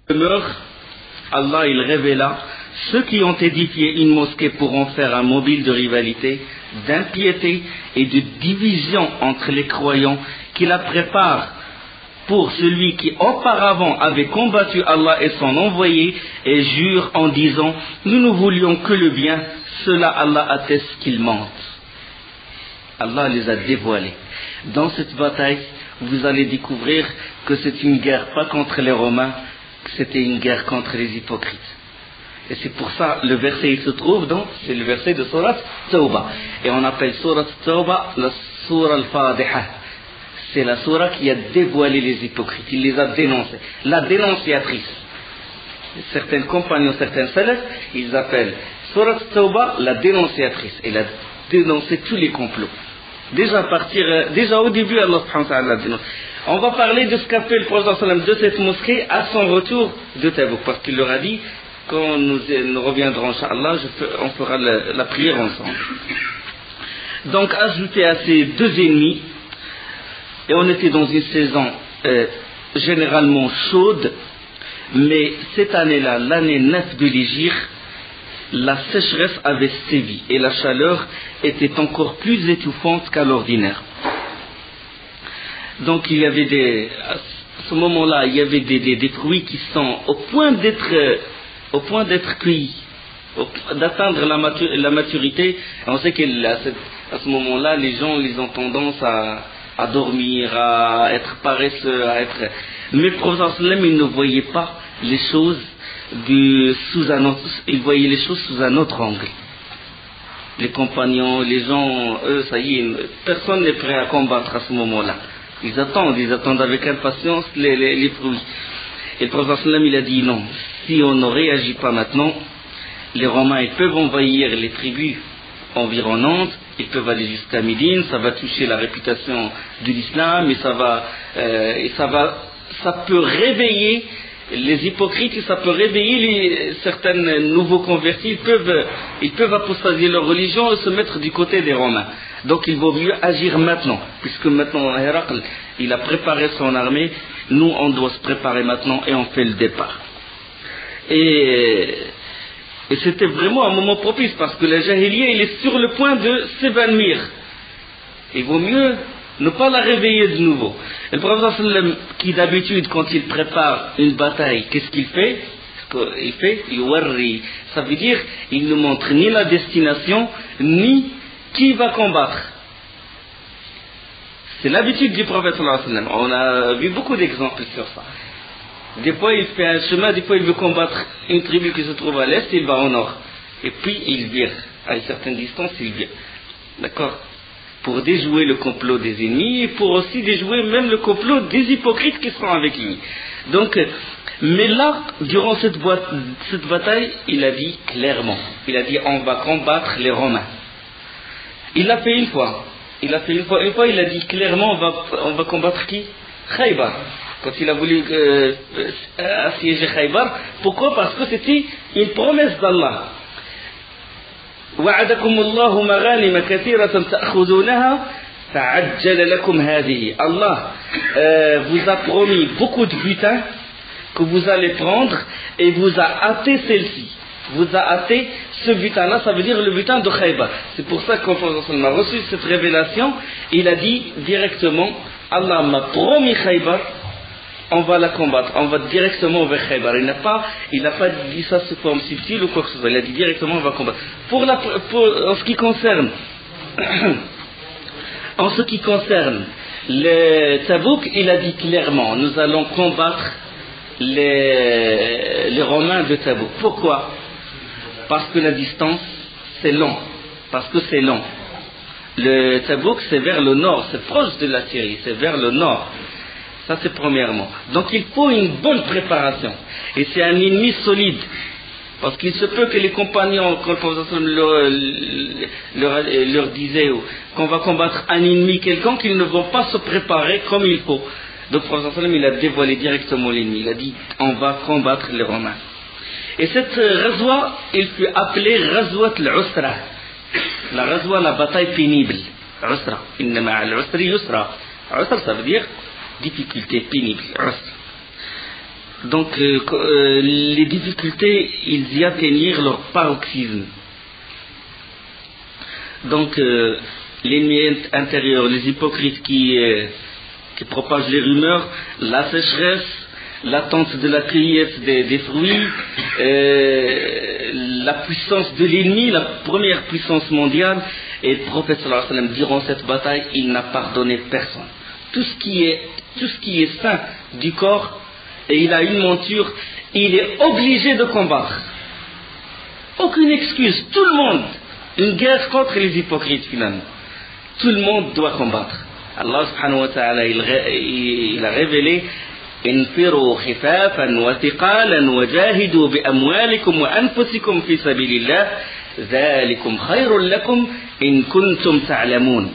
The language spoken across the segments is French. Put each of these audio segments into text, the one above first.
demeure, Allah il révéla, ceux qui ont édifié une mosquée pourront faire un mobile de rivalité, d'impiété et de division entre les croyants qui la préparent pour celui qui auparavant avait combattu Allah et son envoyé et jure en disant nous ne voulions que le bien, cela Allah atteste qu'ils mentent. Allah les a dévoilés. Dans cette bataille, vous allez découvrir que c'est une guerre pas contre les Romains, que c'était une guerre contre les hypocrites. Et c'est pour ça le verset il se trouve donc, c'est le verset de Surat Tawbah. Et on appelle Surat Tawbah la Surah al-Fadiha. C'est la Surah qui a dévoilé les hypocrites, il les a dénoncés. La dénonciatrice. Certains compagnons, certains salafs, ils appellent Surat Tawbah la dénonciatrice. Elle a dénoncé tous les complots. Déjà au début, Allah subhanahu wa ta'ala dénonce. On va parler de ce qu'a fait le prophète de cette mosquée à son retour de Tabouk, parce qu'il leur a dit quand nous reviendrons, Inch'Allah, on fera la prière ensemble. Donc, ajouté à ces deux ennemis, et on était dans une saison généralement chaude, mais cette année-là, l'année 9 de l'Hégire, la sécheresse avait sévi et la chaleur était encore plus étouffante qu'à l'ordinaire. Donc il y avait à ce moment-là, il y avait des fruits qui sont au point d'être cueillis, d'atteindre la maturité. Et on sait qu'à ce moment-là, les gens ils ont tendance à dormir, à être paresseux, Mais le prophète il ne voyait pas les choses il voyait les choses sous un autre angle. Les compagnons, les gens, eux, ça y est, personne n'est prêt à combattre à ce moment-là. Ils attendent avec impatience les fruits. Et le prophète il a dit non, si on ne réagit pas maintenant, les Romains ils peuvent envahir les tribus environnantes, ils peuvent aller jusqu'à Médine, ça va toucher la réputation de l'islam et ça peut réveiller les hypocrites, et ça peut réveiller certains nouveaux convertis, ils peuvent apostasier leur religion et se mettre du côté des Romains. Donc il vaut mieux agir maintenant, puisque maintenant Héracl, il a préparé son armée, nous on doit se préparer maintenant et on fait le départ. Et c'était vraiment un moment propice, parce que la Jahiliya, il est sur le point de s'évanouir. Il vaut mieux ne pas la réveiller de nouveau. Et le prophète qui d'habitude quand il prépare une bataille, qu'est-ce qu'il fait? Il fait yuwarri. Ça veut dire il ne montre ni la destination ni qui va combattre. C'est l'habitude du prophète. On a vu beaucoup d'exemples sur ça. Des fois il fait un chemin, des fois il veut combattre une tribu qui se trouve à l'est, il va au nord. Et puis il vire. À une certaine distance il vire. D'accord? Pour déjouer le complot des ennemis et pour aussi déjouer même le complot des hypocrites qui seront avec lui. Donc, mais là, durant cette bataille, il a dit clairement, il a dit on va combattre les Romains. Il l'a fait une fois. Une fois il a dit clairement on va combattre qui? Khaybar. Quand il a voulu assiéger Khaybar. Pourquoi? Parce que c'était une promesse d'Allah. وعدكم الله مغانم كثيرة تأخذونها فعجل لكم هذه. Allah vous a promis beaucoup de butin que vous allez prendre et vous a hâté celle-ci. Vous a hâté ce butin-là, ça veut dire le butin de Khaybar. C'est pour ça que quand on a reçu cette révélation, il a dit directement Allah m'a promis Khaybar, on va la combattre, on va directement vers Khaybar. Il n'a pas dit ça sous forme subtile ou quoi que ce soit, il a dit directement on va combattre. En ce qui concerne le Tabouk, il a dit clairement nous allons combattre les Romains de Tabouk. Pourquoi? Parce que la distance c'est long. Le Tabouk c'est vers le nord, c'est proche de la Syrie, c'est vers le nord. Ça c'est premièrement. Donc il faut une bonne préparation. Et c'est un ennemi solide. Parce qu'il se peut que les compagnons, quand le prophète leur disait qu'on va combattre un ennemi quelconque, qu'ils ne vont pas se préparer comme il faut. Donc le prophète il a dévoilé directement l'ennemi. Il a dit on va combattre les Romains. Et cette razwa, il fut appelé Razwat al-Usra. La razwa, la bataille pénible. Usra. Innama al-Usri yusra. Usra, ça veut dire difficulté pénible. Donc les difficultés, ils y atteignirent leur paroxysme. Donc l'ennemi intérieur, les hypocrites qui propagent les rumeurs, la sécheresse, l'attente de la cueillette des fruits, la puissance de l'ennemi, la première puissance mondiale, et le prophète sallallahu alayhi wa sallam, durant cette bataille, il n'a pardonné personne. Tout ce qui est sain du corps, et il a une monture, il est obligé de combattre. Aucune excuse, tout le monde, une guerre contre les hypocrites finalement. Tout le monde doit combattre. Allah subhanahu wa ta'ala, il a révélé انفروا خفافا وثقالا وجاهدوا بأموالكم وأنفسكم في سبيل الله ذلكم خير لكم إن كنتم تعلمون.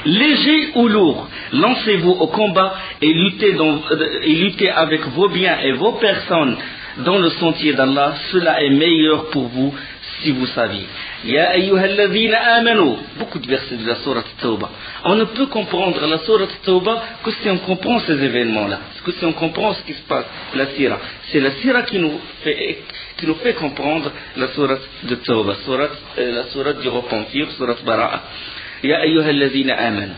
Léger ou lourd, lancez-vous au combat et luttez avec vos biens et vos personnes dans le sentier d'Allah, cela est meilleur pour vous si vous saviez. Ya ayyuhalladhina amanu, beaucoup de versets de la sourate Tawbah. On ne peut comprendre la sourate Tawbah que si on comprend ces événements-là, que si on comprend ce qui se passe, la sira. C'est la sira qui nous fait comprendre la sourate de Tawbah, la sourate du repentir, sourate Bara'a. Ya ayyuhalladhina amanu.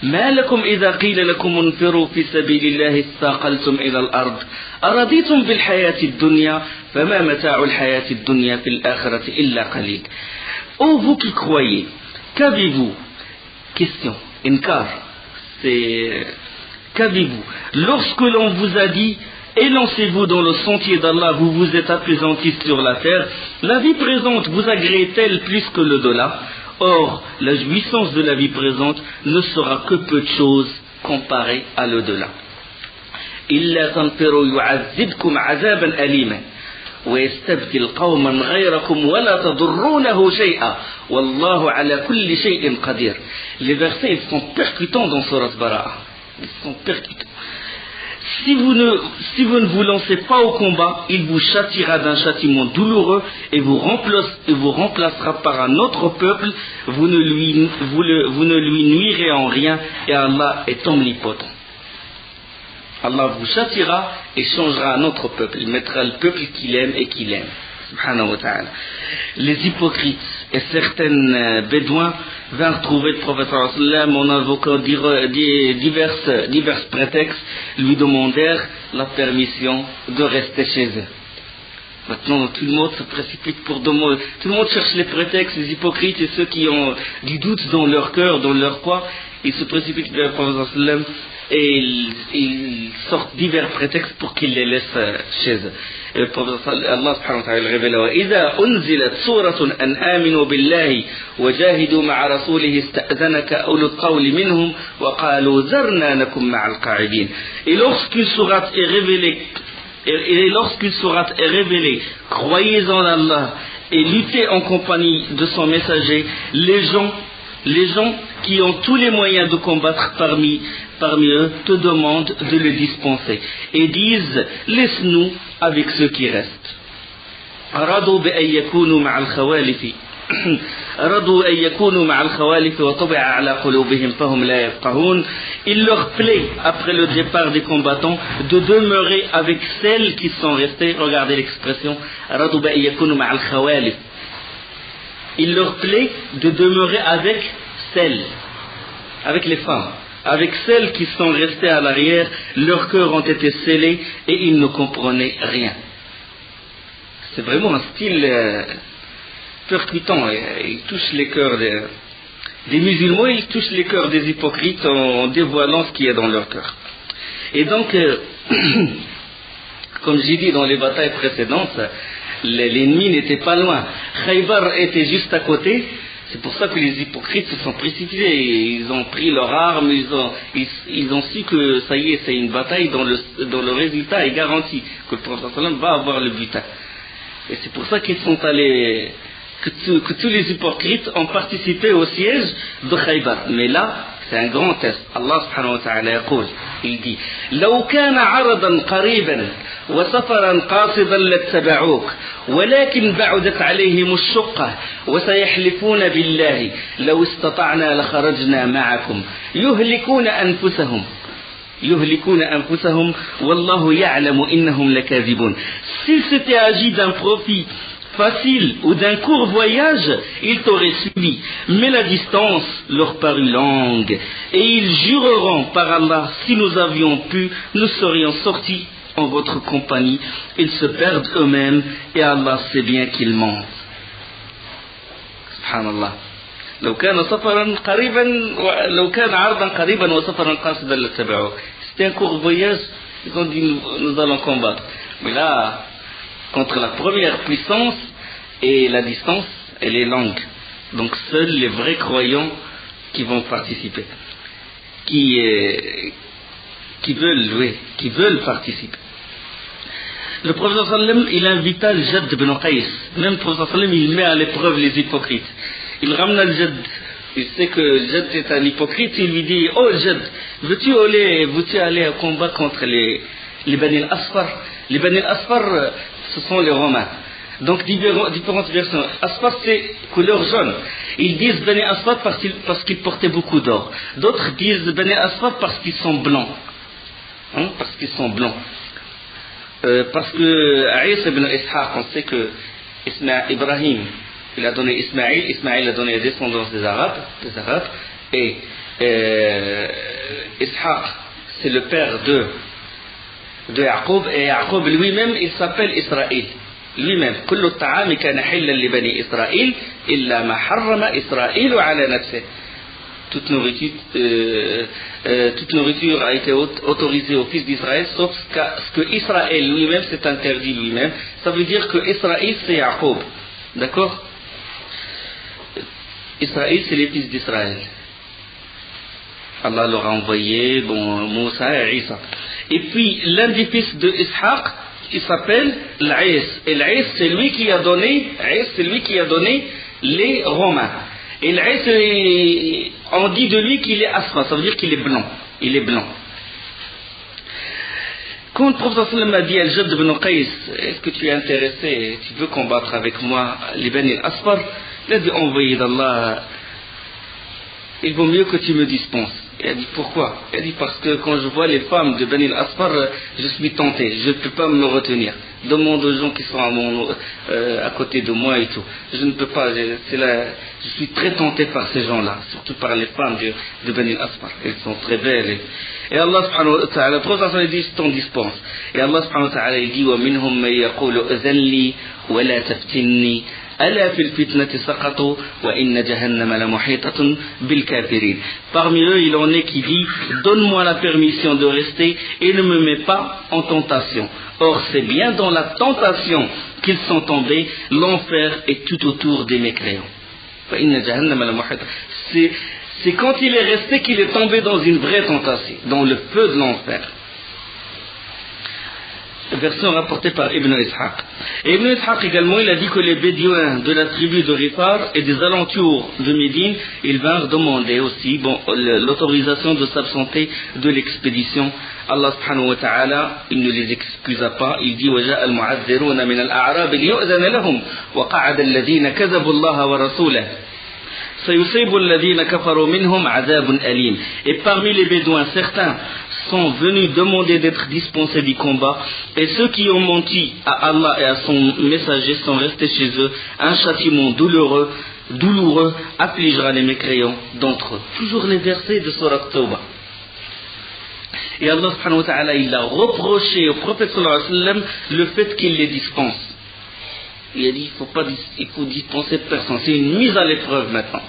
ما لكم إذا قيل لكم انفروا في سبيل الله استاقلتم إلى الأرض أرضيتم بالحياة الدنيا فما متاع الحياة الدنيا في الآخرة إلا قليل. Ô vous qui croyez, qu'avez-vous? Question, inkar, c'est qu'avez-vous? Lorsque l'on vous a dit élancez-vous dans le sentier d'Allah, vous vous êtes appesantis sur la terre, la vie présente vous agrée-t-elle plus que le delà? Or, la jouissance de la vie présente ne sera que peu de choses comparée à l'au-delà. إلا تنفروا يعذبكم عذابا أليما ويستبدل قوما غيركم ولا تضرونه شيئا والله على كل شيء قدير. Les versets ils sont percutants dans Surat Bara'a. Ils sont percutants. Si vous ne vous lancez pas au combat, il vous châtiera d'un châtiment douloureux et vous remplacera par un autre peuple. Vous ne lui nuirez en rien et Allah est omnipotent. Allah vous châtiera et changera un autre peuple. Il mettra le peuple qu'il aime et qu'il aime. Subhanahu wa ta'ala. Les hypocrites et certains bédouins vinrent trouver le prophète en invoquant divers prétextes, lui demandèrent la permission de rester chez eux. Maintenant, tout le monde se précipite pour demander, tout le monde cherche les prétextes, les hypocrites et ceux qui ont du doute dans leur cœur, dans leur foi, ils se précipitent vers le prophète et ils sortent divers prétextes pour qu'ils les laissent chez eux. Et le prophète Allah subhanahu wa ta'ala révèle وإذا أنزلت سورة أن آمنوا بالله وجاهدوا مع رسوله استأذنك أولو القول منهم وقالوا ذرنا نكن مع القاعدين. Et lorsqu'une sourate est révélée, croyez en Allah et luttez en compagnie de son messager, les gens qui ont tous les moyens de combattre parmi eux te demandent de le dispenser et disent laisse-nous avec ceux qui restent. أرادوا بأن يكونوا مع الخوالف وطبع على قلوبهم فهم لا يفقهون. Il leur plaît, après le départ des combattants, de demeurer avec celles qui sont restées. Regardez l'expression أرادوا بأن يكونوا مع الخوالف. Il leur plaît de demeurer avec les femmes, avec celles qui sont restées à l'arrière. Leurs cœurs ont été scellés et ils ne comprenaient rien. C'est vraiment un style percutant. Il touche les cœurs des musulmans, il touche les cœurs des hypocrites en dévoilant ce qui est dans leur cœur. Et donc, comme j'ai dit dans les batailles précédentes, l'ennemi n'était pas loin. Khaybar était juste à côté. C'est pour ça que les hypocrites se sont précipités. Ils ont pris leurs armes, ils ont su que ça y est, c'est une bataille dont le résultat est garanti, que le prophète va avoir le butin. Et c'est pour ça qu'ils sont allés, que tous les hypocrites ont participé au siège de Khaybar. Mais là, c'est un grand test. Allah subhanahu wa ta'ala يقول, il dit لو كان عرضا قريبا وسفرا قاصدا لاتبعوك ولكن بعدت عليهم الشقة وسيحلفون بالله لو استطعنا لخرجنا معكم يهلكون أنفسهم يهلكون أنفسهم والله يعلم إنهم لكاذبون. S'il s'était agi d'un profit facile ou d'un court voyage, ils t'auraient suivi. Mais la distance leur parut longue. Et ils jureront par Allah, si nous avions pu, nous serions sortis en votre compagnie. Ils se perdent eux-mêmes et Allah sait bien qu'ils mentent. Subhanallah. لو كان سفرا قريبا لو كان عرضا قريبا وسفرا قاصدا لاتبعوه. C'était un court voyage, ils ont dit nous allons combattre. Mais là, contre la première puissance et la distance, elle est longue. Donc seuls les vrais croyants qui vont participer, qui veulent participer. Le prophète sallam, il invita le Jadd ibn Qais. Même le prophète sallam, il met à l'épreuve les hypocrites. Il ramène le Jadd. Il sait que le Jadd est un hypocrite. Il lui dit, oh Jadd, veux-tu aller au combat contre les Bani al-Asfar? Les Bani al-Asfar, ce sont les Romains. Donc différentes versions. Asfar, c'est couleur jaune. Ils disent Bani Asfar parce qu'ils portaient beaucoup d'or. D'autres disent Bani Asfar parce qu'ils sont blancs. Parce qu'ils sont blancs. Parce que Isa ibn Ishaq, on sait que Ibrahim, il a donné Ismaïl, Ismaïl a donné la descendance des Arabes, et Ishaq, c'est le père de Yaqub, et Yaqub lui-même, il s'appelle Israël. Lui-même, كل الطعام كان حلا لبني إسرائيل إلا ما حرم إسرائيل على نفسه. Toute nourriture a été autorisée aux fils d'Israël, sauf ce que Israël lui-même s'est interdit lui-même. Ça veut dire que Israël c'est Yaqub. D'accord? Israël c'est les fils d'Israël. Allah leur a envoyé Moussa et Isa. Et puis l'un des fils de Ishaq, il s'appelle l'Aïs. Et l'Aïs c'est lui qui a donné les Romains. Et l'Aïs, on dit de lui qu'il est asma, ça veut dire qu'il est blanc. Il est blanc. Quand le prophète sallam a dit à Jadd ibn Qais, est-ce que tu es intéressé, tu veux combattre avec moi les Bani al-Asfar? Il a dit, envoyé d'Allah, il vaut mieux que tu me dispenses. Il a dit, pourquoi? Il a dit, parce que quand je vois les femmes de Bani al-Asfar, je suis tenté, je ne peux pas me retenir. Demande aux gens qui sont à côté de moi et tout. Je ne peux pas, je suis très tenté par ces gens-là, surtout par les femmes de Bani al-Asfar. Elles sont très belles. Et Allah subhanahu wa ta'ala, le prophète sallallahu alayhi wa sallam dit, je t'en dispense. Et Allah subhanahu wa ta'ala, il dit, وَمِنْهُمْ مَنْ يَقُولُ أَذَنْ لِي وَلَا تَفْتِنِّي ألا في الفتنة سقطوا وإن جهنم لمحيطة بالكافرين. Parmi eux, il en est qui dit, donne-moi la permission de rester et ne me mets pas en tentation. Or, c'est bien dans la tentation qu'ils sont tombés, l'enfer est tout autour des mécréants. C'est quand il est resté qu'il est tombé dans une vraie tentation, dans le feu de l'enfer. Version rapportée par Ibn Ishaq. Et Ibn Ishaq également, il a dit que les Bédouins de la tribu de Rifar et des alentours de Médine, ils vinrent demander aussi l'autorisation de s'absenter de l'expédition. Allah subhanahu wa ta'ala, il ne les excusa pas. Il dit وَجَاءَ الْمُعَذِّرُونَ مِنَ الْأَعْرَابِ لِيُؤْذَنَ لَهُمْ وَقَعَدَ الَّذِينَ كَذَبُوا اللَّهَ وَرَسُولَهُ سَيُصِيبُ الَّذِينَ كَفَرُوا مِنْهُمْ عَذَابٌ أَلِيمٌ. Et parmi les Bédouins, certains sont venus demander d'être dispensés du combat, et ceux qui ont menti à Allah et à son messager sont restés chez eux. Un châtiment douloureux affligera les mécréants d'entre eux. Toujours les versets de Surah Tawbah. Et Allah subhanahu wa ta'ala, il a reproché au prophète sallallahu alayhi wa sallam le fait qu'il les dispense. Il a dit il faut dispenser personne. C'est une mise à l'épreuve maintenant.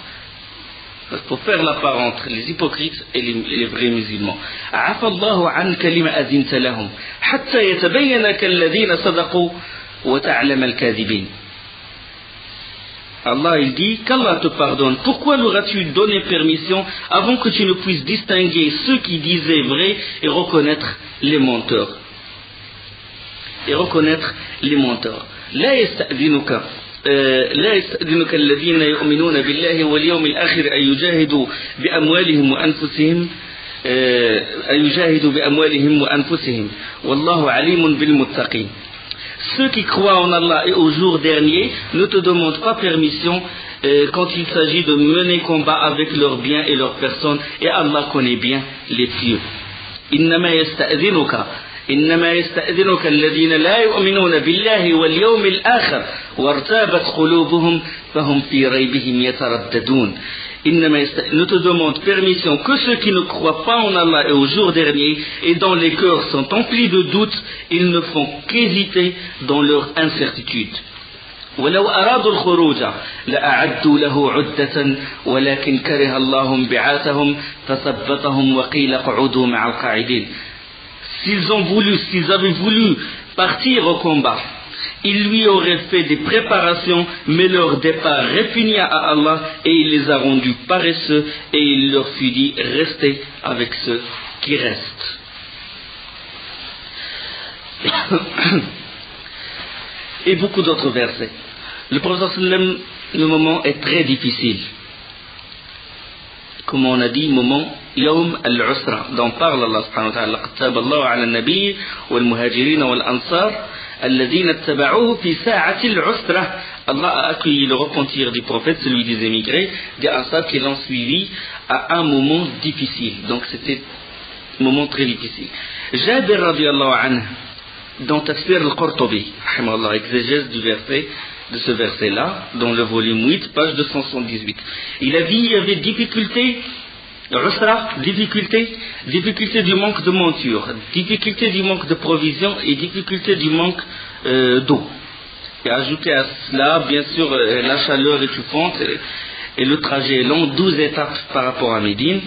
Il faut faire la part entre les hypocrites et les vrais musulmans. عفى الله عنك لما أذنت لهم حتى يتبين لك الذين صدقوا وتعلم الكاذبين. Allah il dit qu'Allah te pardonne. Pourquoi l'auras-tu donné permission avant que tu ne puisses distinguer ceux qui disaient vrai et reconnaître les menteurs? لا يستأذنك الذين يؤمنون بالله واليوم الآخر أن يجاهدوا بأموالهم وأنفسهم والله عليم بالمتقين. Ceux qui croient en Allah et au jour dernier ne te demandent pas permission quand il s'agit de mener combat avec leurs biens et leurs personnes, et Allah connaît bien les pieux. إنما يستأذنك الذين لا يؤمنون بالله واليوم الآخر وارتابت قلوبهم فهم في ريبهم يترددون. Ne te demande permission que ceux qui ne croient pas en Allah et au jour dernier et dont les cœurs sont emplis de doutes, ils ne font qu'hésiter dans leur incertitude. ولو أرادوا الخروج لأعدوا له عدة ولكن كره الله انبعاثهم فثبتهم وقيل اقعدوا مع القاعدين. S'ils avaient voulu partir au combat, ils lui auraient fait des préparations, mais leur départ répugna à Allah et il les a rendus paresseux et il leur fut dit restez avec ceux qui restent. Et beaucoup d'autres versets. Le prophète sallam, le moment est très difficile. Comme on a dit, moment Yawm al-Usra, dont parle Allah subhanahu wa ta'ala. لقد تاب الله على النبي والمهاجرين والأنصار الذين اتبعوه في ساعة العسرة. Allah a accueilli le repentir du prophète, celui des émigrés, des Ansar qui l'ont suivi à un moment difficile. Donc c'était un moment très difficile. Jabir radiyallahu anhu, dans Tafsir al-Qurtubi, exégèse du verset, de ce verset-là, dans le volume 8, page 278. Il a dit il y avait difficulté, difficulté du manque de monture, difficulté du manque de provisions et difficulté du manque d'eau. Et ajouté à cela, bien sûr, la chaleur étouffante et le trajet est long, 12 étapes par rapport à Médine.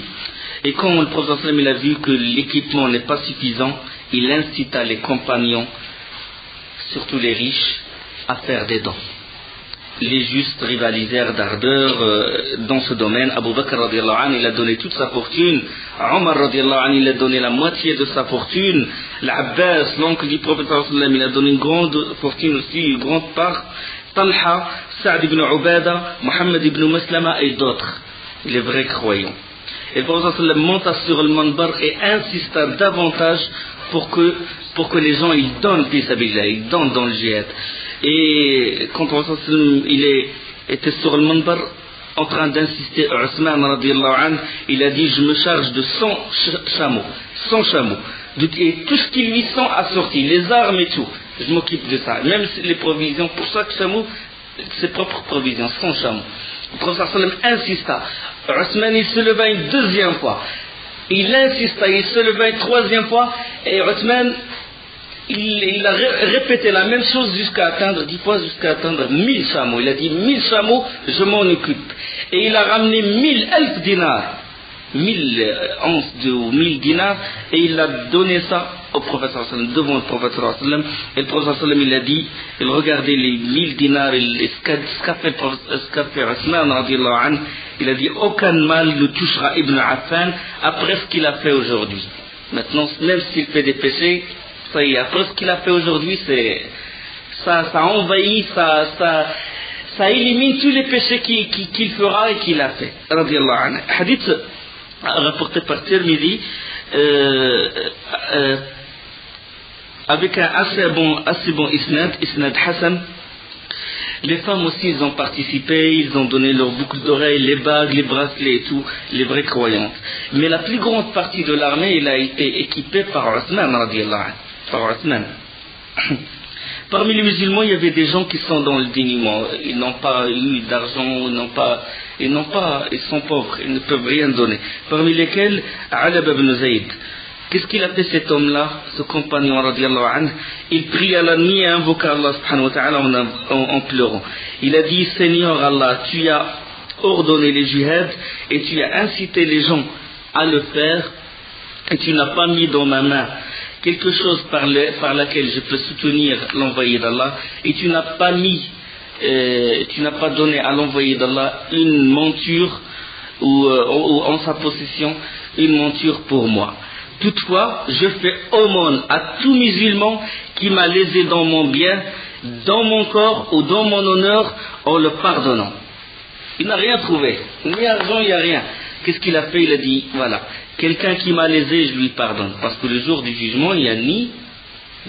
Et quand le prophète il a vu que l'équipement n'est pas suffisant, il incita les compagnons, surtout les riches, à faire des dons. Les justes rivalisèrent d'ardeur dans ce domaine. Abu Bakr radiallahu anhu, il a donné toute sa fortune. Omar radiallahu anhu, il a donné la moitié de sa fortune. L'Abbas, l'oncle du prophète il a donné une grande fortune aussi, une grande part. Talha, Sa'd ibn Ubada, Mohammed ibn Maslama et d'autres, les vrais croyants. Et le prophète monta sur le manbar et insista davantage pour que les gens ils donnent ils donnent dans le djihad. Et quand il était sur le manbar en train d'insister, Ousmane radiallahu anhu, il a dit je me charge de 100 chameaux, et tout ce qui lui sont assortis, les armes et tout, je m'occupe de ça, même les provisions, pour chaque chameau ses propres provisions, 100 chameaux. Le prophète insista. Ousmane il se leva une deuxième fois, il insista, il se leva une troisième fois, et Ousmane il a répété la même chose jusqu'à atteindre 10 fois, jusqu'à atteindre 1000 chameaux. Il a dit 1000 chameaux, je m'en occupe. Et il a ramené 1000 dinars, 1000 onces ou 1000 dinars, et il a donné ça au prophète devant le prophète. Et le prophète il a dit, il regardait les 1000 dinars, ce qu'a fait Ousmane radiallahu anhu, il a dit aucun mal ne touchera Ibn Affan après ce qu'il a fait aujourd'hui. Maintenant, même s'il fait des péchés, ça y est, après ce qu'il a fait aujourd'hui, ça envahit, ça élimine tous les péchés qu'il fera et qu'il a fait. Hadith rapporté par Tirmidhi avec un assez bon isnad Hassan. Les femmes aussi, ils ont participé, ils ont donné leurs boucles d'oreilles, les bagues, les bracelets et tout, les vraies croyantes. Mais la plus grande partie de l'armée, elle a été équipée par Ousmane radiallahu anhu. Parmi les musulmans, il y avait des gens qui sont dans le dénuement. Ils n'ont pas eu d'argent, ils sont pauvres, ils ne peuvent rien donner. Parmi lesquels, Alab ibn Zayd. Qu'est-ce qu'il a fait cet homme-là, ce compagnon radiallahu anhu? Il pria la nuit et invoqua Allah subhanahu wa ta'ala en pleurant. Il a dit, Seigneur Allah, tu as ordonné les jihad et tu as incité les gens à le faire et tu n'as pas mis dans ma main quelque chose par laquelle je peux soutenir l'envoyé d'Allah, et tu n'as pas donné à l'envoyé d'Allah une monture ou en sa possession une monture pour moi. Toutefois, je fais aumône à tout musulman qui m'a lésé dans mon bien, dans mon corps ou dans mon honneur, en le pardonnant. Il n'a rien trouvé, ni argent, il n'y a rien. Qu'est-ce qu'il a fait? Il a dit, voilà, quelqu'un qui m'a lésé, je lui pardonne. Parce que le jour du jugement, il n'y a ni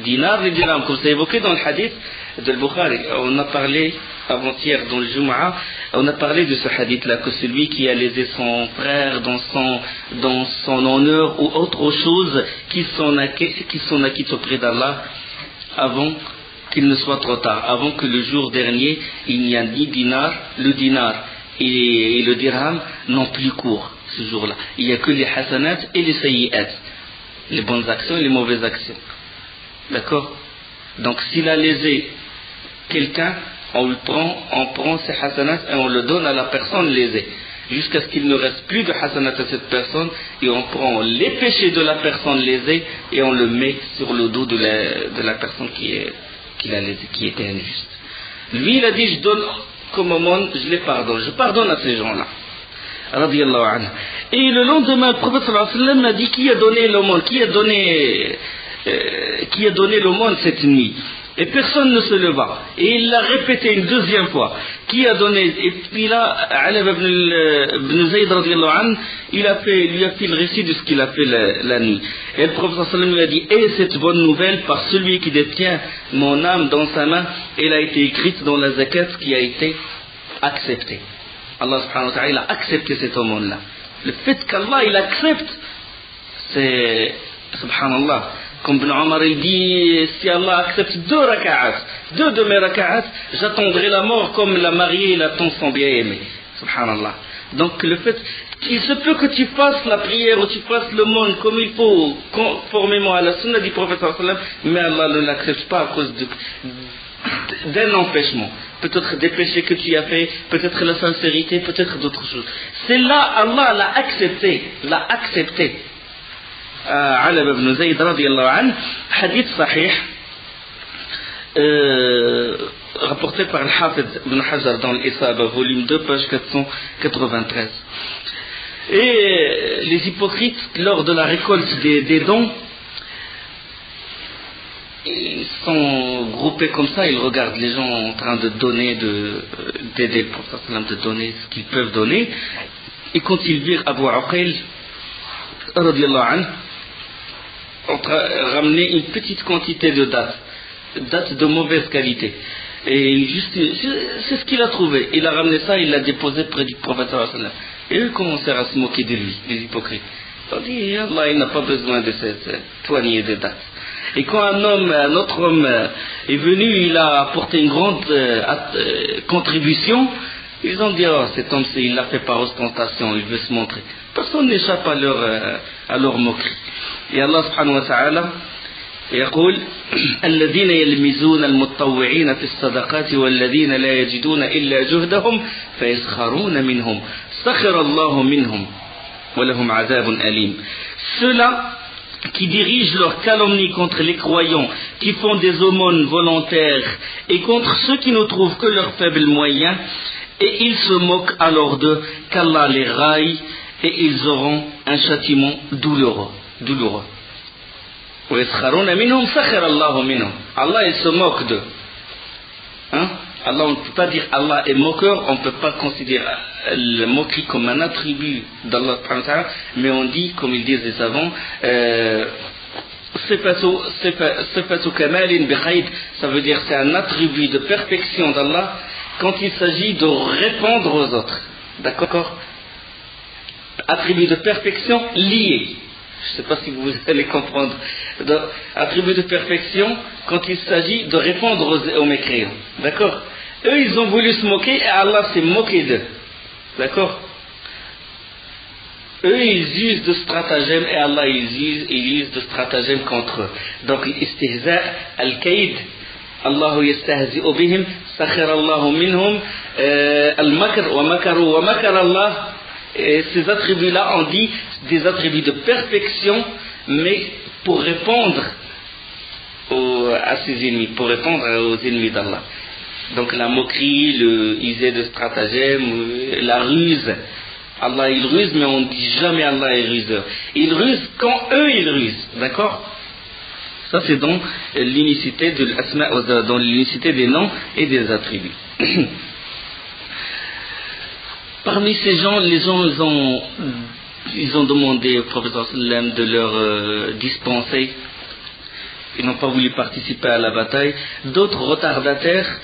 dinars et dirhams, comme c'est évoqué dans le hadith de Bukhari. On a parlé avant-hier dans le Jumu'ah, on a parlé de ce hadith-là, que celui qui a lésé son frère dans son honneur ou autre chose, qui s'en acquitte auprès d'Allah avant qu'il ne soit trop tard, avant que le jour dernier, il n'y a ni dinar, le dinar et le dirham n'ont plus cours ce jour-là. Il n'y a que les hasanat et les sayyi'at, les bonnes actions et les mauvaises actions. D'accord? Donc s'il a lésé quelqu'un, on prend ses hasanat et on le donne à la personne lésée, jusqu'à ce qu'il ne reste plus de hasanat à cette personne, et on prend les péchés de la personne lésée et on le met sur le dos de la personne qui l'a lésé, qui était injuste. Lui, il a dit, je donne comme aumône, je pardonne à ces gens-là. Radiyallahu anhu. Et le lendemain, le prophète sallallahu alayhi wa sallam a dit, qui a donné l'aumône, qui a donné l'aumône cette nuit? Et personne ne se leva. Et il l'a répété une deuxième fois. Qui a donné? Et puis là, Ali ibn Zayd radiyallahu anhu, lui a fait le récit de ce qu'il a fait la nuit. Et le prophète sallallahu alayhi wa sallam lui a dit, et cette bonne nouvelle, par celui qui détient mon âme dans sa main, elle a été écrite dans la zakat qui a été acceptée. Allah subhanahu wa ta'ala a accepté cette aumône-là. Le fait qu'Allah il accepte, c'est subhanallah. Comme Ibn Omar il dit, si Allah accepte deux de mes raka'at, j'attendrai la mort comme la mariée il attend son bien-aimé. Subhanallah. Donc le fait, il se peut que tu fasses la prière ou tu fasses le monde comme il faut, conformément à la sunna du prophète sallallahu alayhi wa sallam, mais Allah ne l'accepte pas à cause d'un empêchement. Peut-être des péchés que tu as fait, peut-être la sincérité, peut-être d'autres choses. C'est là, Allah l'a accepté. Ali ibn Zayd radiyallahu anhu, hadith sahih, rapporté par le Hafid ibn Hajar dans l'Isaba, volume 2, page 493. Et les hypocrites, lors de la récolte des dons, ils sont groupés comme ça, ils regardent les gens en train de donner, d'aider le prophète de donner ce qu'ils peuvent donner. Et quand ils virent Abu Uqayl radiyallahu anhu ramener une petite quantité de dattes de mauvaise qualité, et c'est ce qu'il a trouvé, il a ramené ça, il l'a déposé près du prophète sallallahu alayhi wa sallam, et eux commencèrent à se moquer de lui, les hypocrites. Ils ont dit, Allah il n'a pas besoin de cette poignée de dattes. Et quand un autre homme est venu, il a apporté une grande contribution, ils ont dit, oh, cet homme il l'a fait par ostentation, il veut se montrer. Personne n'échappe à leur moquerie. Et Allah subhanahu wa ta'ala يقول الذين يلمزون المتطوعين في الصدقات والذين لا يجدون إلا جهدهم فيسخرون منهم سخر الله منهم ولهم عذاب أليم. Ceux-là qui dirigent leur calomnie contre les croyants, qui font des aumônes volontaires et contre ceux qui ne trouvent que leurs faibles moyens, et ils se moquent alors d'eux, qu'Allah les raille, et ils auront un châtiment douloureux. Allah il se moque d'eux. Allah, on ne peut pas dire Allah est moqueur, on ne peut pas considérer la moquerie comme un attribut d'Allah, mais on dit, comme ils disent les savants, ça veut dire c'est un attribut de perfection d'Allah quand il s'agit de répondre aux autres. D'accord? Attribut de perfection lié. Je ne sais pas si vous allez comprendre. Attribut de perfection quand il s'agit de répondre aux mécréants. D'accord? Eux, ils ont voulu se moquer et Allah s'est moqué d'eux. D'accord? Eux, ils usent de stratagèmes et Allah, il use de stratagèmes contre eux. Donc, istihza al-kaid, Allahu yastahzi'u bihim, sakhir Allahu minhum, al-makr wa makaru wa makar Allah. Et ces attributs-là, on dit des attributs de perfection, mais pour répondre à ses ennemis, pour répondre aux ennemis d'Allah. Donc la moquerie, le user de stratagème, la ruse. Allah il ruse, mais on ne dit jamais Allah est ruseur. Il ruse quand eux ils rusent, d'accord? Ça c'est dans l'unicité de l'asma, dans l'unicité des noms et des attributs. Parmi ces gens, les gens ils ont demandé au prophète de leur dispenser ils n'ont pas voulu participer à la bataille. D'autres retardataires,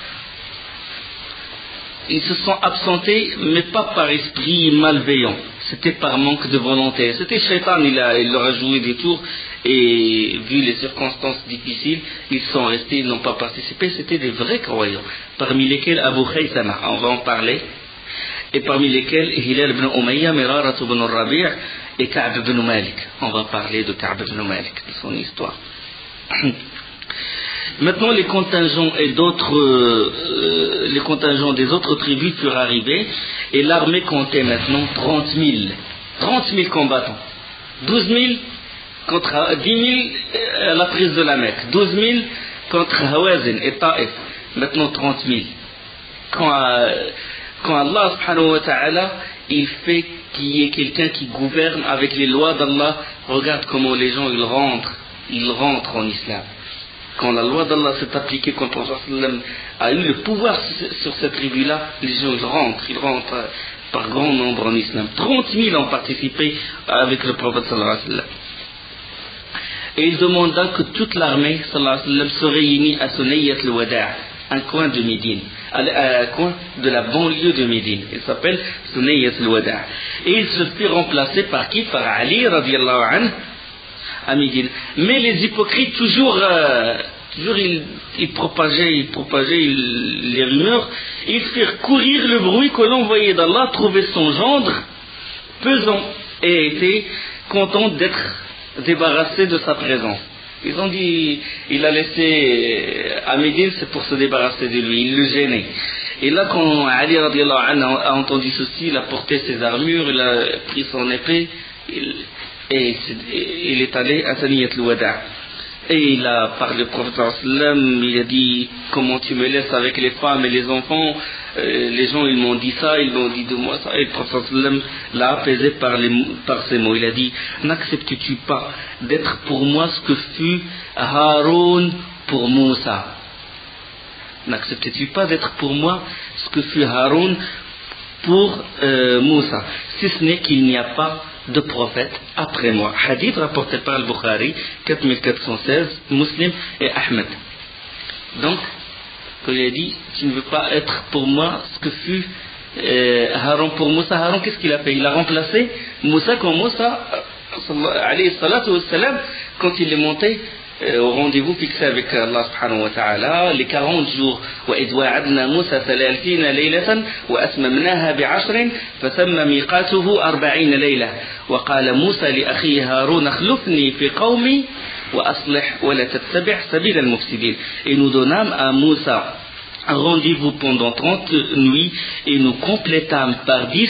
ils se sont absentés, mais pas par esprit malveillant. C'était par manque de volonté. C'était Shaitan, il leur a joué des tours, et vu les circonstances difficiles, ils sont restés, ils n'ont pas participé. C'était des vrais croyants, parmi lesquels Abu Khaythama, on va en parler, et parmi lesquels Hilal ibn Umayya, Mirarat ibn Rabi' et Ka'b ibn Malik. On va parler de Ka'b ibn Malik, de son histoire. Maintenant, les contingents les contingents des autres tribus furent arrivés, et l'armée comptait maintenant 30 000 combattants. 12 000 contre 10 000 à la prise de la Mecque, 12 000 contre Hawazin et Taif, maintenant 30 000. Quand Allah subhanahu wa ta'ala, il fait qu'il y ait quelqu'un qui gouverne avec les lois d'Allah, regarde comment les gens ils rentrent en islam. Quand la loi d'Allah s'est appliquée, quand le Prophète a eu le pouvoir sur cette tribu-là, les gens ils rentrent par grand nombre en islam. 30 000 ont participé avec le Prophète sallallahu alayhi wa sallam. Et il demanda que toute l'armée sallallahu alayhi wa sallam se réunisse à Sunayat al-Wada', un coin de Médine, un coin de la banlieue de Médine. Il s'appelle Sunayat al-Wada'. Et il se fit remplacer par qui? Par Ali radiyallahu anhu à Médine. Mais les hypocrites toujours ils propageaient les rumeurs. Ils firent courir le bruit que l'envoyé d'Allah trouvait son gendre pesant et était content d'être débarrassé de sa présence. Ils ont dit, il a laissé à Médine, c'est pour se débarrasser de lui, il le gênait. Et là, quand Ali radiallahu anhu a entendu ceci, il a porté ses armures, il a pris son épée, et il est allé à Saniyat al-Wada'. Et il a parlé au Prophète sallam, il a dit, comment tu me laisses avec les femmes et les enfants, les gens ils m'ont dit ça, ils m'ont dit de moi ça, et le Prophète sallam l'a apaisé par ces mots. Il a dit, n'acceptes-tu pas d'être pour moi ce que fut Haroun pour Moussa? N'acceptes-tu pas d'être pour moi ce que fut Haroun pour Moussa, si ce n'est qu'il n'y a pas de prophète après moi. Hadith rapporté par Al-Bukhari 4416, Muslim et Ahmed. Donc, quand il a dit, tu ne veux pas être pour moi ce que fut Haroun pour Moussa. Haroun, qu'est-ce qu'il a fait? Il a remplacé Moussa quand Moussa, alayhi salatu wassalam, quand il est monté au rendez-vous fixé avec Allah subhanahu wa ta'ala, les 40 jours. وَإِذْ وَعَدْنَا مُوسَى 30 لَيْلَةً وَأَتْمَمْنَاهَا ب10 فَتَمَّ مِيقَاتُهُ 40 لَيْلَةً وَقَالَ مُوسَى لِأَخِيهِ هَارُونَ اخْلُفْنِي فِي قَوْمِي وَأَصْلِحْ وَلَا تَتَّبِعْ سَبِيلَ الْمُفْسِدِينَ. Et nous donnâmes à Moussa un rendez-vous pendant 30 nuits et nous complétâmes par 10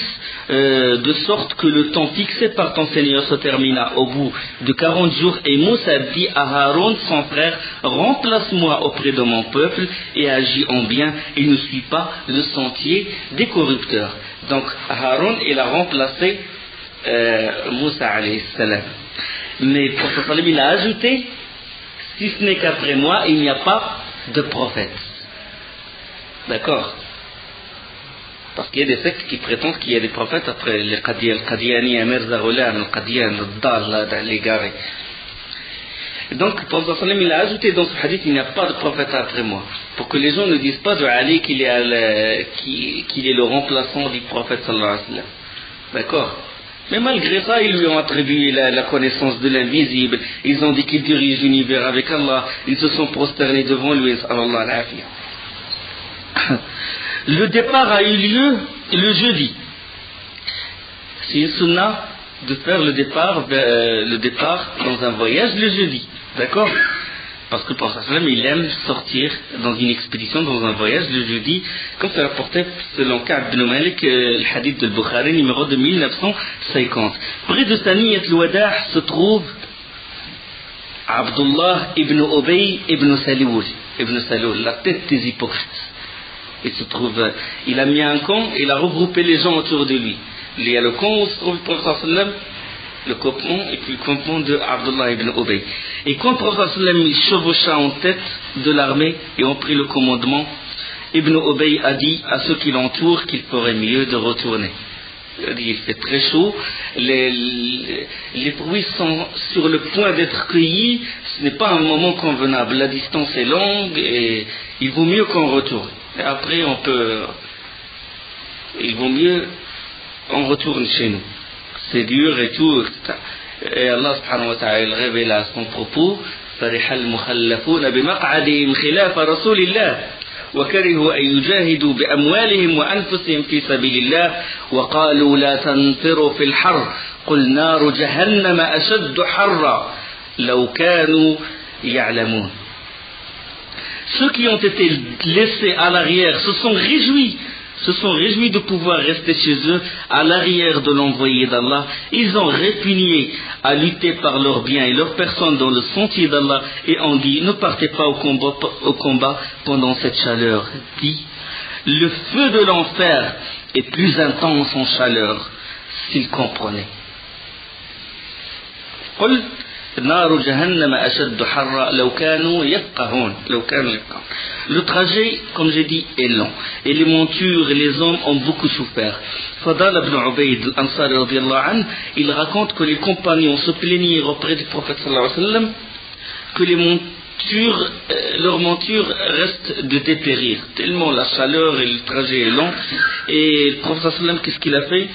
de sorte que le temps fixé par ton Seigneur se termina au bout de 40 jours. Et Moussa dit à Haroun, son frère, remplace-moi auprès de mon peuple et agis en bien et ne suis pas le sentier des corrupteurs. Donc Haroun, il a remplacé Moussa alayhi salam. Mais le prophète il a ajouté, si ce n'est qu'après moi, il n'y a pas de prophète. D'accord? Parce qu'il y a des sectes qui prétendent qu'il y a des prophètes après les Qadiani, Amir Zaroulan, le Qadian, le Dal, les garés. Donc, le prophète il a ajouté dans ce hadith, il n'y a pas de prophète après moi. Pour que les gens ne disent pas de Ali qu'il est le remplaçant du prophète sallallahu alayhi wa sallam. D'accord? Mais malgré ça, ils lui ont attribué la connaissance de l'invisible. Ils ont dit qu'il dirige l'univers avec Allah. Ils se sont prosternés devant lui. Sallallahu alayhi wa. Le départ a eu lieu le jeudi. C'est une sunna de faire le départ dans un voyage le jeudi. D'accord? Parce que le prophète il aime sortir dans une expédition, dans un voyage le jeudi, comme c'est rapporté selon Ka'b ibn Malik, le hadith de Bukhari numéro de 1950. Près de Saniyat al-Wada' se trouve Abdullah ibn Ubay ibn Saloul, la tête des hypocrites. Il a mis un camp, il a regroupé les gens autour de lui. Il y a le camp où se trouve le prophète, le campement, et puis le campement de Abdullah ibn Ubay. Et quand le prophète il chevaucha en tête de l'armée et ont pris le commandement, Ibn Ubay a dit à ceux qui l'entourent qu'il ferait mieux de retourner. Il fait très chaud, les fruits sont sur le point d'être cueillis, ce n'est pas un moment convenable, la distance est longue et il vaut mieux qu'on retourne. Et après il vaut mieux on retourne chez nous. C'est dur et tout, etc. Et Allah subhanahu wa ta'ala révèle à son propos فرح المخلفون بمقعدهم خلاف رسول الله وكرهوا أن يجاهدوا بأموالهم وأنفسهم في سبيل الله وقالوا لا تنفروا في الحر قل نار جهنم أشد حرا لو كانوا يعلمون. Ceux qui ont été laissés à l'arrière se sont réjouis de pouvoir rester chez eux à l'arrière de l'envoyé d'Allah. Ils ont répugné à lutter par leurs biens et leurs personnes dans le sentier d'Allah et ont dit ne partez pas au combat pendant cette chaleur. Dit le feu de l'enfer est plus intense en chaleur s'ils comprenaient. Le trajet, comme j'ai dit, est long et les montures et les hommes ont beaucoup souffert. Fadal ibn Ubayd al-Ansari radiyallahu anhu, il raconte que les compagnons se plaignirent auprès du prophète sallallahu alayhi wa sallam que leurs montures restent de dépérir tellement la chaleur et le trajet est long. Et le prophète sallallahu alayhi wa sallam, qu'est-ce qu'il a fait?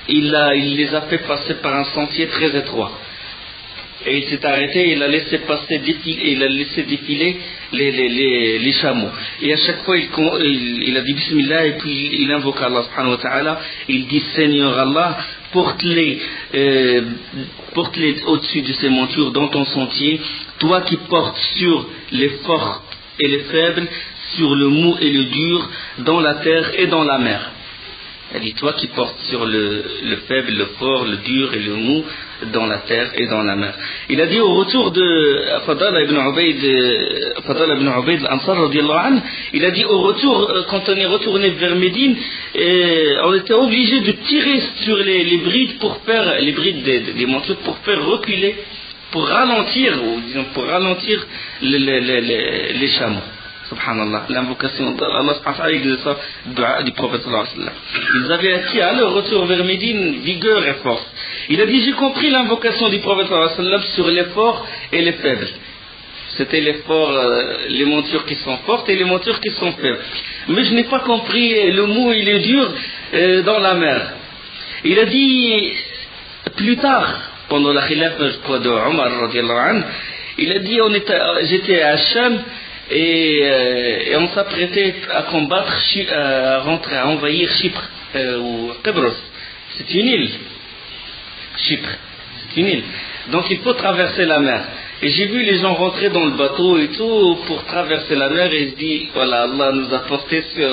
Il les a fait passer par un sentier très étroit. Et il s'est arrêté, il a laissé défiler les chameaux. Et à chaque fois, il a dit Bismillah, et puis il invoque Allah subhanahu wa ta'ala. Il dit Seigneur Allah, porte-les au-dessus de ces montures dans ton sentier, toi qui portes sur les forts et les faibles, sur le mou et le dur, dans la terre et dans la mer. Elle dit toi qui portes sur le faible, le fort, le dur et le mou dans la terre et dans la mer. Il a dit au retour de Fadal ibn Ubayd al-Ansar radiyallahu anhu, il a dit au retour, quand on est retourné vers Médine, on était obligé de tirer sur les brides pour faire les brides des montures pour faire reculer, pour ralentir les chameaux. Subhanallah, l'invocation d'Allah du prophète sallallahu alayhi wa sallam. Ils avaient acquis à leur retour vers Médine vigueur et force. Il a dit j'ai compris l'invocation du prophète sallallahu alayhi wa sallam sur les forts et les faibles. C'était les forts, les montures qui sont fortes et les montures qui sont faibles. Mais je n'ai pas compris le mou et le dur dans la mer. Il a dit plus tard, pendant la khilafa de Omar radiyallahu anhu, il a dit j'étais à Sham. Et on s'apprêtait à combattre, à envahir Chypre, ou Kébros. C'est une île. Chypre, c'est une île. Donc il faut traverser la mer. Et j'ai vu les gens rentrer dans le bateau et tout pour traverser la mer et je dis, voilà, Allah nous a portés sur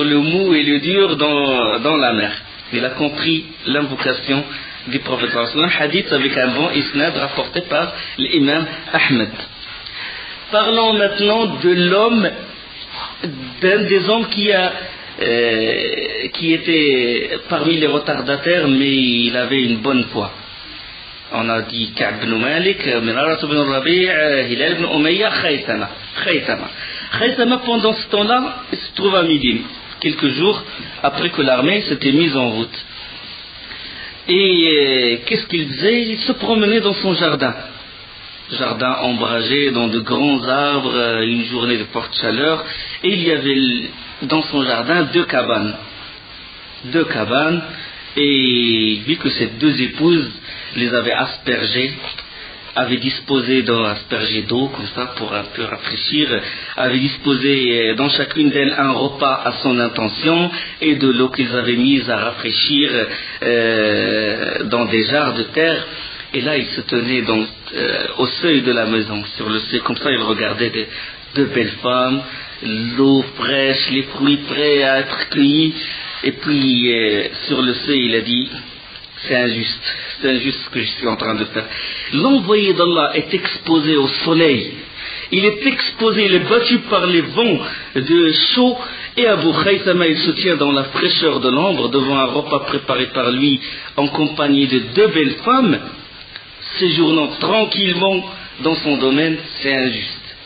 le mou et le dur dans la mer. Il a compris l'invocation du prophète sallallahu alayhi wa sallam, hadith avec un bon isnad rapporté par l'imam Ahmed. Parlons maintenant de l'homme, d'un des hommes qui était parmi les retardataires, mais il avait une bonne foi. On a dit Ka'b ibn Malik, Mirara ibn Rabi', Hilal ibn Umayya, Khaythama, pendant ce temps-là, il se trouve à Médine, quelques jours après que l'armée s'était mise en route. Et qu'est-ce qu'il faisait? Il se promenait dans son jardin ombragé dans de grands arbres, une journée de forte chaleur, et il y avait dans son jardin deux cabanes, et il vit que ces deux épouses les avaient aspergées, avaient disposé d'asperger d'eau comme ça pour un peu rafraîchir, avaient disposé dans chacune d'elles un repas à son intention et de l'eau qu'ils avaient mise à rafraîchir dans des jarres de terre. Et là, il se tenait donc au seuil de la maison, sur le seuil, comme ça, il regardait de belles femmes, l'eau fraîche, les fruits prêts à être cueillis. Et puis, sur le seuil, il a dit, c'est injuste ce que je suis en train de faire. L'envoyé d'Allah est exposé au soleil, il est exposé, il est battu par les vents de chaud, et Abu Khaythama, il se tient dans la fraîcheur de l'ombre, devant un repas préparé par lui, en compagnie de deux belles femmes, séjournant tranquillement dans son domaine. C'est injuste.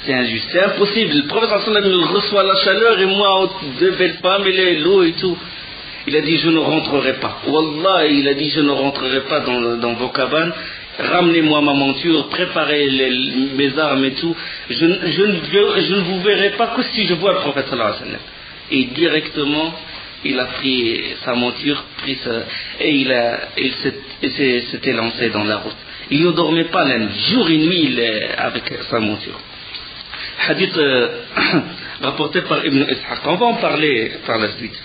c'est injuste, c'est impossible. Le prophète sallallahu alayhi wa sallam reçoit la chaleur et moi, deux belles femmes et l'eau et tout. Il a dit je ne rentrerai pas. Wallah, il a dit je ne rentrerai pas dans vos cabanes. Ramenez-moi ma monture, préparez mes armes et tout. Je ne vous verrai pas que si je vois le prophète sallallahu alayhi wa sallam. Et directement, il a pris sa monture, et il s'était lancé dans la route. Il ne dormait pas la nuit, jour et nuit avec sa monture. Hadith rapporté par Ibn Ishaq. On va en parler par la suite.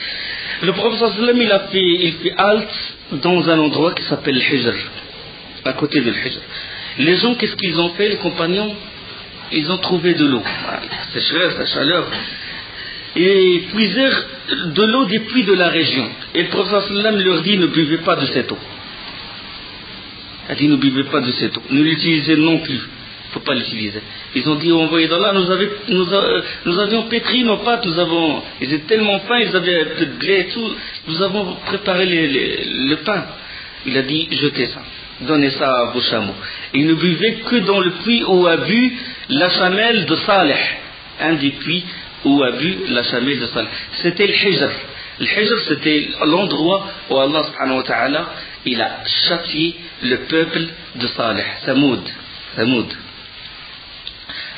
Le prophète sallallahu alayhi wa sallam, il fait halte dans un endroit qui s'appelle le Hijr, à côté de l'Hijr. Les gens, qu'est-ce qu'ils ont fait, les compagnons? Ils ont trouvé de l'eau, la chaleur, et puisèrent de l'eau des puits de la région. Et le prophète sallallahu alayhi wa sallam leur dit ne buvez pas de cette eau. Il a dit ne buvez pas de cette eau, ne l'utilisez non plus. Il ne faut pas l'utiliser. Ils ont dit, envoyé d'Allah, nous avions pétri nos pâtes, ils étaient tellement fins, ils avaient un peu de blé et tout, nous avons préparé le pain. Il a dit, jetez ça, donnez ça à vos chameaux. Et ne buvez que dans le puits où a bu la chamelle de Saleh, un des puits où a bu la chamelle de Saleh. C'était le Hijr. Le Hijr, c'était l'endroit où Allah subhanahu wa ta'ala, il a châtié le peuple de Saleh, Samoud.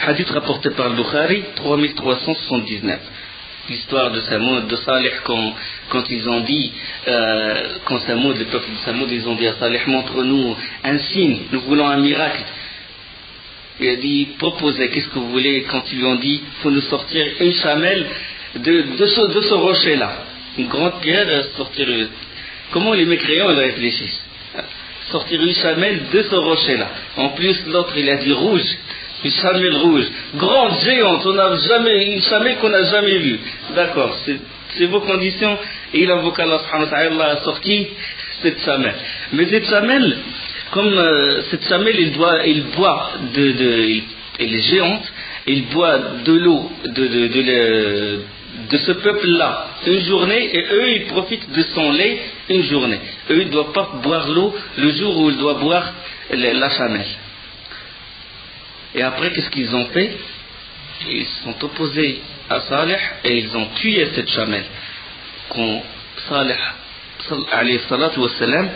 Hadith rapporté par le Bukhari, 3379. L'histoire de Samoud, de Saleh, quand ils ont dit, quand Samoud, le peuple de Samoud, ils ont dit à Saleh, montre-nous un signe, nous voulons un miracle. Il a dit, proposez, qu'est-ce que vous voulez? Quand ils lui ont dit, il faut nous sortir une chamelle de ce rocher-là. Une grande pierre, sortir. Comment les mécréants ils réfléchissent? Sortir une chamelle de ce rocher-là. En plus, l'autre, il a dit rouge. Une chamelle rouge, grande, géante, une chamelle qu'on n'a jamais vue. D'accord, c'est vos conditions. Et il invoque Allah subhanahu wa ta'ala, a sorti cette chamelle. Mais cette chamelle, comme cette chamelle, elle est géante, il boit de l'eau de ce peuple-là une journée, et eux, ils profitent de son lait une journée. Eux, ils ne doivent pas boire l'eau le jour où ils doivent boire la chamelle. Et après, qu'est-ce qu'ils ont fait? Ils sont opposés à Saleh et ils ont tué cette chamelle. Quand Saleh, alayhi salatu wassalam,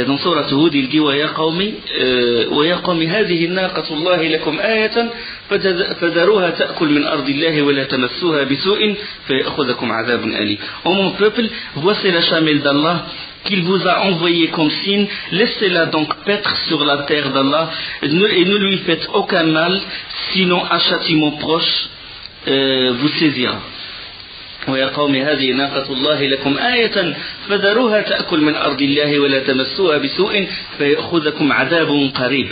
dans Surah Hud, il dit وَيَا قَوْمِ هَذِهِ نَاقَةُ اللَّهِ لَكُمْ آيَةً فَذَرُوهَا تَأْكُلْ مِنْ أَرْضِ اللَّهِ وَلَا تَمَسُّوهَا بِسُوءٍ فَيَأْخُذَكُمْ عَذَابٌ أَلِيمٌ. Ô mon peuple, voici la chamelle d'Allah qu'il vous a envoyé comme signe, laissez-la donc paître sur la terre d'Allah et ne lui faites aucun mal, sinon un châtiment proche vous saisira. ويا قوم هذه ناقة الله لكم آية فذروها تأكل من أرض الله ولا تمسوها بسوء فيأخذكم عذاب قريب.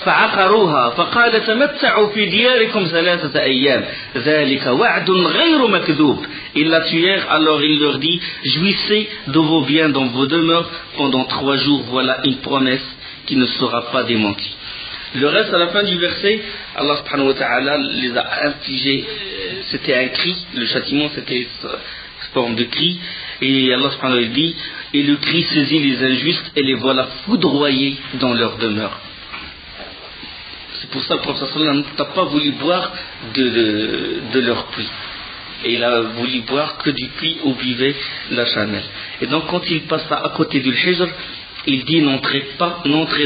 فعقروها فقال تمتعوا في دياركم 3 أيام ذلك وعد غير مكذوب. Ils la tuèrent, alors il leur dit, jouissez de vos biens dans vos demeures pendant 3 jours, voilà une promesse qui ne sera pas démentie. Le reste, à la fin du verset, Allah subhanahu wa ta'ala les a infligés, c'était un cri, le châtiment c'était une forme de cri, et Allah subhanahu wa ta'ala dit, et le cri saisit les injustes et les voilà foudroyés dans leur demeure. C'est pour ça que le prophète sallallahu alayhi wa sallam n'a pas voulu boire de leur puits. Et il a voulu boire que du puits où vivait la chamelle. Et donc quand il passe à côté du Hijr, il dit n'entrez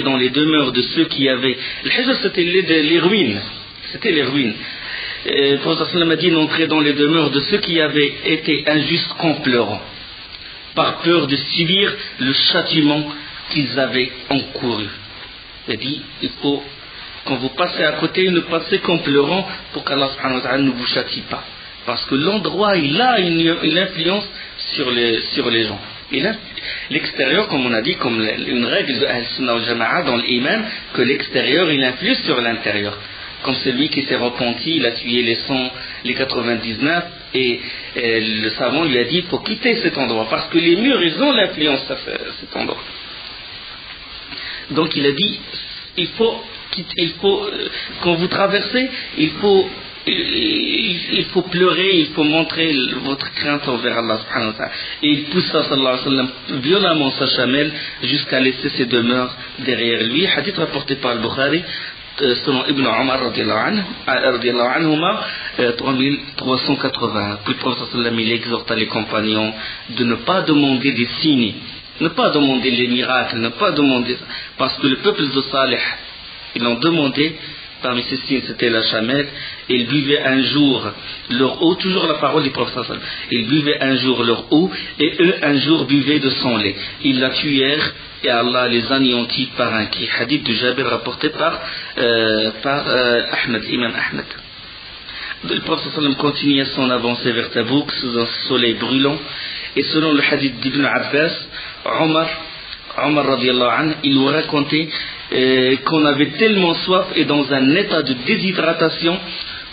dans les demeures de ceux qui avaient. Le Hijr c'était les ruines. C'était les ruines. Le prophète sallallahu alayhi wa sallam a dit n'entrez dans les demeures de ceux qui avaient été injustes en pleurant, par peur de subir le châtiment qu'ils avaient encouru. Il a dit il faut, quand vous passez à côté, ne passez qu'en pleurant pour qu'Allah subhanahu wa ta'ala ne vous châtie pas. Parce que l'endroit, il a une influence sur les gens. Et là, l'extérieur, comme on a dit, comme une règle de Ahl-Sunnah wal-Jama'a dans l'Iman, que l'extérieur, il influe sur l'intérieur. Comme celui qui s'est repenti, il a tué les 99, et le savant lui a dit, il faut quitter cet endroit, parce que les murs, ils ont l'influence sur cet endroit. Donc il a dit, il faut quand vous traversez, il faut pleurer, il faut montrer votre crainte envers Allah subhanahu wa ta'ala. Et il poussa sallallahu alayhi wa sallam violemment sa chamelle jusqu'à laisser ses demeures derrière lui. Hadith rapporté par le Bukhari, selon Ibn Omar radiallahu anhuma, 3380. Puis le prophète sallam il exhorta les compagnons de ne pas demander des signes, ne pas demander les miracles, ne pas demander, parce que le peuple de Salih, ils l'ont demandé. Parmi ces signes, c'était la chamelle. Ils buvaient un jour leur eau, toujours la parole du prophète sallam. Ils buvaient un jour leur eau, et eux un jour buvaient de son lait. Ils la tuèrent, et Allah les anéantit par un cri. Hadith de Jabir rapporté par Ahmed, Imam Ahmed. Le prophète sallam continuait son avancée vers Tabouk sous un soleil brûlant. Et selon le hadith d'Ibn Abbas, Omar radiallahu anhu, il nous racontait qu'on avait tellement soif et dans un état de déshydratation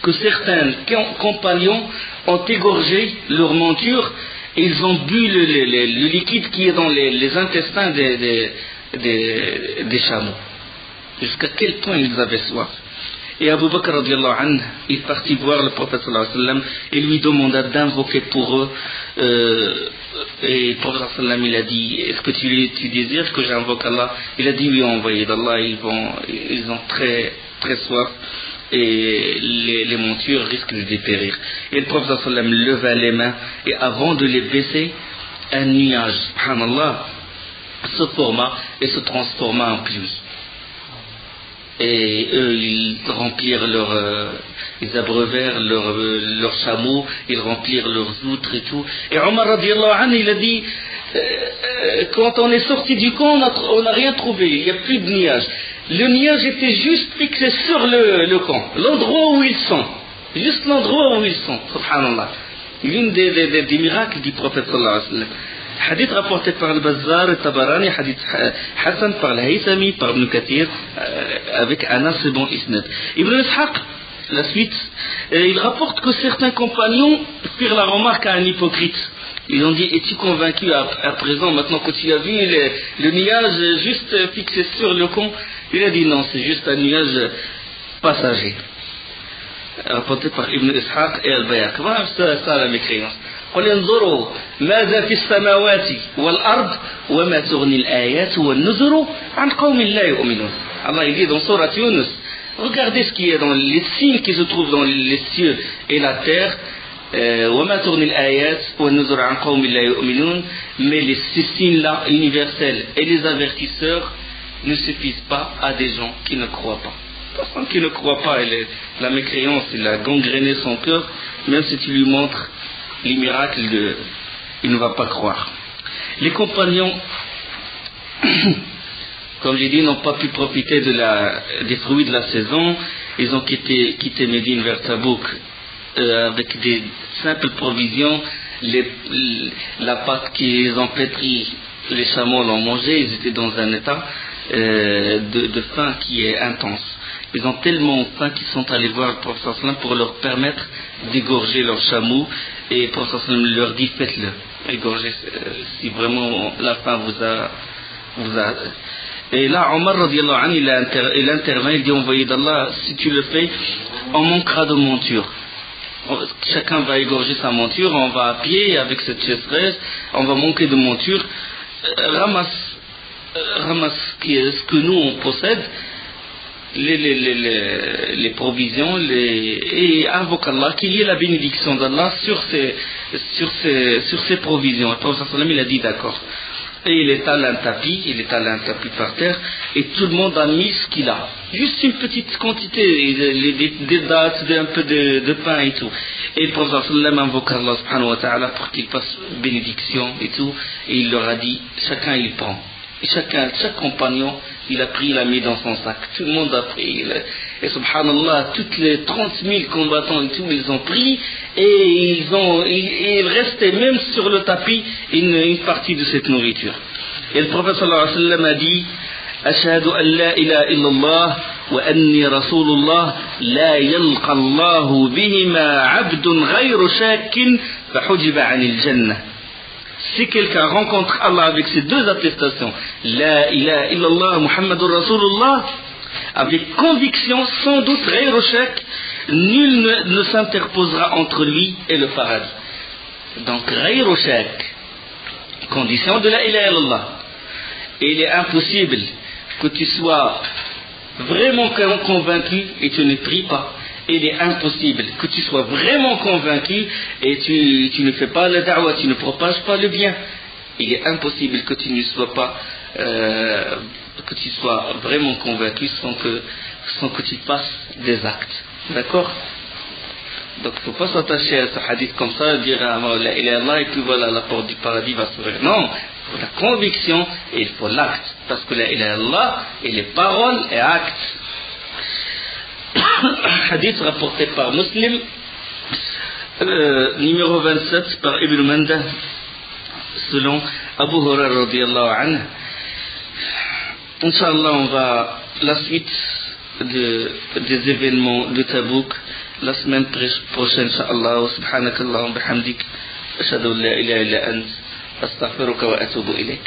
que certains compagnons ont égorgé leur monture et ils ont bu le liquide qui est dans les intestins des chameaux. Jusqu'à quel point ils avaient soif. Et Abu Bakr radiallahu anhu, il partit voir le prophète sallallahu alayhi wa sallam et lui demanda d'invoquer pour eux. Et le prophète sallallahu alayhi wa sallam il a dit, est-ce que tu désires que j'invoque Allah? Il a dit, oui, envoyé d'Allah, ils ont très très soif et les montures risquent de dépérir. Et le prophète sallallahu alayhi wa sallam leva les mains et avant de les baisser, un nuage, subhanallah, se forma et se transforma en pluie. Et eux, ils remplirent ils abreuvèrent leurs chameaux, ils remplirent leurs outres et tout. Et Omar radiallahu anhu, il a dit, quand on est sorti du camp, on n'a rien trouvé, il n'y a plus de nuages. Le nuage était juste fixé sur le camp, l'endroit où ils sont. Juste l'endroit où ils sont, subhanallah. L'une des miracles du prophète sallallahu alayhi wa sallam. Hadith rapporté par Al-Bazzar et Tabarani, hadith Hassan par Al-Haythami, par Ibn Kathir, avec un assez bon isnad. Ibn Ishaq, la suite, il rapporte que certains compagnons firent la remarque à un hypocrite. Ils ont dit, es-tu convaincu à présent, maintenant que tu as vu le nuage juste fixé sur le camp? Il a dit non, c'est juste un nuage passager. Rapporté par Ibn Ishaq et Al-Bayhaq. Voilà ça la mécréance. قل انظروا ماذا في السماوات والأرض وما تغني الآيات والنذر عن قوم لا يؤمنون. Allah il dit dans Sourate Yunus, regardez ce qui est dans les signes qui se trouvent dans les cieux et la terre. وما تغني الآيات والنذر عن قوم لا يؤمنون. Mais ces signes-là universels et les avertisseurs ne suffisent pas à des gens qui ne croient pas. Personne qui ne croit pas, la mécréance, il a gangréné son cœur, même si tu lui montres les miracles, il ne va pas croire. Les compagnons, comme j'ai dit, n'ont pas pu profiter des fruits de la saison. Ils ont quitté Médine vers Tabouk avec des simples provisions. La pâte qu'ils ont pétrie, les chameaux l'ont mangé. Ils étaient dans un état de faim qui est intense. Ils ont tellement faim qu'ils sont allés voir le prophète sallam pour leur permettre d'égorger leurs chameaux. Et le prophète sallam leur dit, faites-le, égorgez si vraiment la faim vous a. Et là, Omar radiallahu anhu, il intervient, il dit, envoyé d'Allah, si tu le fais, on manquera de monture. Chacun va égorger sa monture, on va à pied avec cette sécheresse, on va manquer de monture. Ramasse ce que nous on possède, les provisions, et invoque Allah, qu'il y ait la bénédiction d'Allah sur ces provisions. Le prophète sallam il a dit d'accord. Et il étale un tapis par terre, et tout le monde a mis ce qu'il a. Juste une petite quantité, des dattes, un peu de pain et tout. Et le prophète sallam invoque Allah subhanahu wa ta'ala pour qu'il fasse bénédiction et tout. Et il leur a dit, chacun il prend. Et chaque compagnon, il a pris, il a mis dans son sac. Tout le monde a pris. Et subhanallah, toutes les 30 000 combattants et tout, ils ont pris. Et il restait même sur le tapis une partie de cette nourriture. Et le prophète sallallahu alayhi wa sallam a dit, Ashhadu an la ilaha illallah wa anni rasulullah la yalqa Allahu bihima abdun ghayru shakin fa hujiba anil jannah. Si quelqu'un rencontre Allah avec ces deux attestations, La ilaha illallah Muhammadur Rasulullah, avec conviction, sans doute, ghayru shak, nul ne s'interposera entre lui et le paradis. Donc, ghayru shak, condition de la ilaha illallah. Et il est impossible que tu sois vraiment convaincu et tu ne pries pas. Il est impossible que tu sois vraiment convaincu et tu ne fais pas le da'wah, tu ne propages pas le bien. Il est impossible que tu ne sois pas, que tu sois vraiment convaincu sans que tu fasses des actes. D'accord? Donc il ne faut pas s'attacher à ce hadith comme ça, dire la ilaha illallah et puis voilà, la porte du paradis va s'ouvrir. Non, il faut la conviction et il faut l'acte. Parce que la ilaha illallah, il est parole et acte. Hadith rapporté par Muslim, numéro 27 par Ibn Mandah, selon Abu Hurairah radiyallahu anhu. Inch'Allah, on va la suite des événements de Tabouk la semaine prochaine, Inch'Allah. Subhanakallahumma bihamdik, ashhadu an la ilaha illa ant, astaghfiruka wa atubu ilayk.